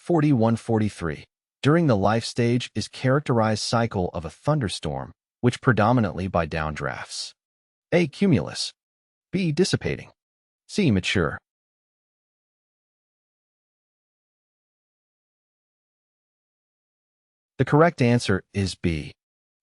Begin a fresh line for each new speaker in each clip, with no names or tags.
4143. During the life stage is characterized cycle of a thunderstorm, which predominantly by downdrafts. A. Cumulus. B. Dissipating. C. Mature. The correct answer is B.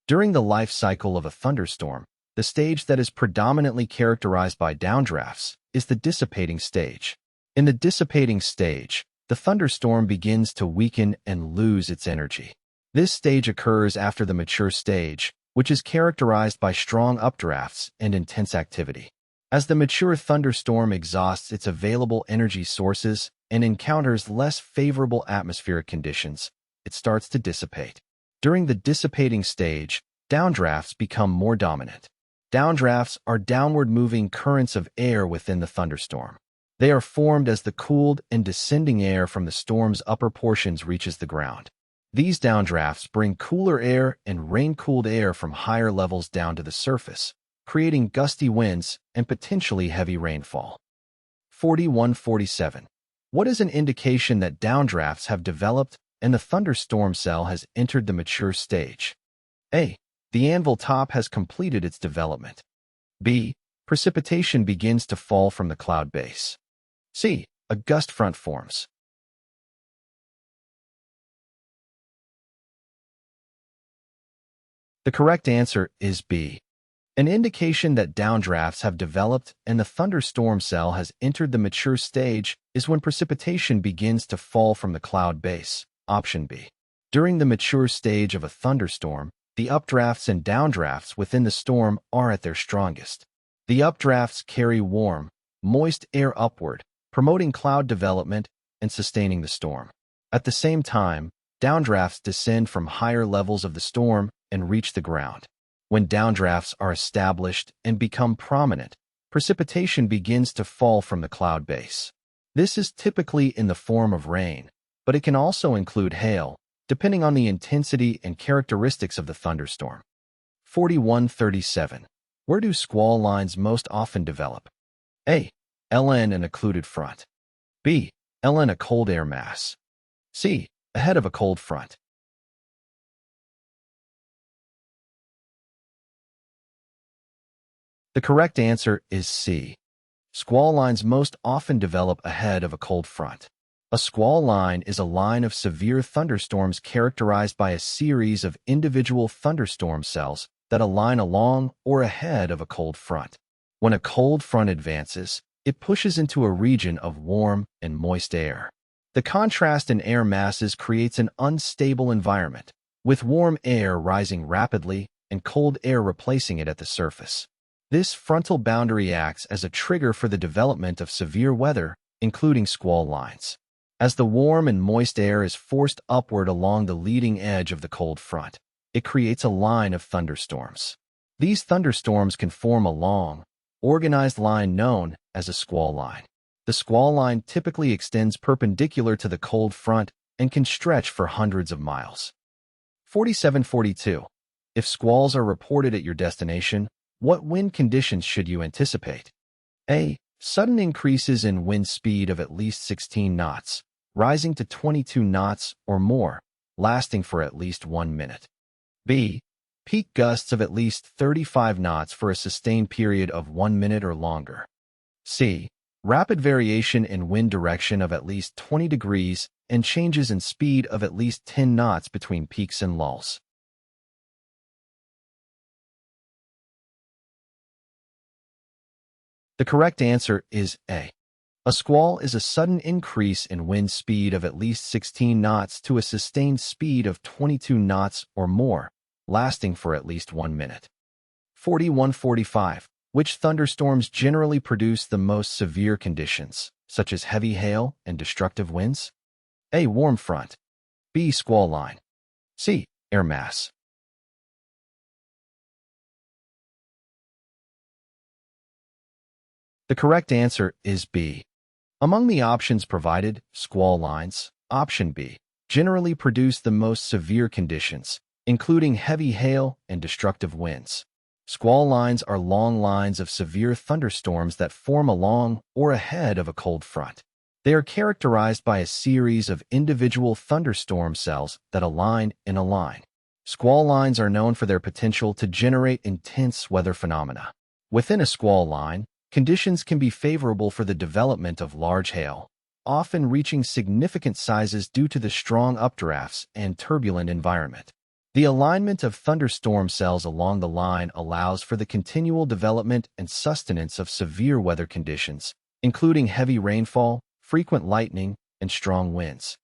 During the life cycle of a thunderstorm, the stage that is predominantly characterized by downdrafts is the dissipating stage. In the dissipating stage, the thunderstorm begins to weaken and lose its energy. This stage occurs after the mature stage, which is characterized by strong updrafts and intense activity. As the mature thunderstorm exhausts its available energy sources and encounters less favorable atmospheric conditions, it starts to dissipate. During the dissipating stage, downdrafts become more dominant. Downdrafts are downward-moving currents of air within the thunderstorm. They are formed as the cooled and descending air from the storm's upper portions reaches the ground. These downdrafts bring cooler air and rain-cooled air from higher levels down to the surface, creating gusty winds and potentially heavy rainfall. 4147. What is an indication that downdrafts have developed and the thunderstorm cell has entered the mature stage? A. The anvil top has completed its development. B. Precipitation begins to fall from the cloud base. C. A gust front forms. The correct answer is B. An indication that downdrafts have developed and the thunderstorm cell has entered the mature stage is when precipitation begins to fall from the cloud base. Option B. During the mature stage of a thunderstorm, the updrafts and downdrafts within the storm are at their strongest. The updrafts carry warm, moist air upward, promoting cloud development and sustaining the storm. At the same time, downdrafts descend from higher levels of the storm and reach the ground. When downdrafts are established and become prominent, precipitation begins to fall from the cloud base. This is typically in the form of rain, but it can also include hail, depending on the intensity and characteristics of the thunderstorm. 4137. Where do squall lines most often develop? A. LN an occluded front. B. LN a cold air mass. C. Ahead of a cold front. The correct answer is C. Squall lines most often develop ahead of a cold front. A squall line is a line of severe thunderstorms characterized by a series of individual thunderstorm cells that align along or ahead of a cold front. When a cold front advances, it pushes into a region of warm and moist air. The contrast in air masses creates an unstable environment, with warm air rising rapidly and cold air replacing it at the surface. This frontal boundary acts as a trigger for the development of severe weather, including squall lines. As the warm and moist air is forced upward along the leading edge of the cold front, it creates a line of thunderstorms. These thunderstorms can form a long, organized line known as a squall line. The squall line typically extends perpendicular to the cold front and can stretch for hundreds of miles. 4742. If squalls are reported at your destination, what wind conditions should you anticipate? A. Sudden increases in wind speed of at least 16 knots, rising to 22 knots or more, lasting for at least 1 minute. B. Peak gusts of at least 35 knots for a sustained period of 1 minute or longer. C. Rapid variation in wind direction of at least 20 degrees and changes in speed of at least 10 knots between peaks and lulls. The correct answer is A. A squall is a sudden increase in wind speed of at least 16 knots to a sustained speed of 22 knots or more, lasting for at least 1 minute. 4145. Which thunderstorms generally produce the most severe conditions, such as heavy hail and destructive winds? A. Warm front. B. Squall line. C. Air mass. The correct answer is B. Among the options provided, squall lines, option B, generally produce the most severe conditions, including heavy hail and destructive winds. Squall lines are long lines of severe thunderstorms that form along or ahead of a cold front. They are characterized by a series of individual thunderstorm cells that align in a line. Squall lines are known for their potential to generate intense weather phenomena. Within a squall line, conditions can be favorable for the development of large hail, often reaching significant sizes due to the strong updrafts and turbulent environment. The alignment of thunderstorm cells along the line allows for the continual development and sustenance of severe weather conditions, including heavy rainfall, frequent lightning, and strong winds.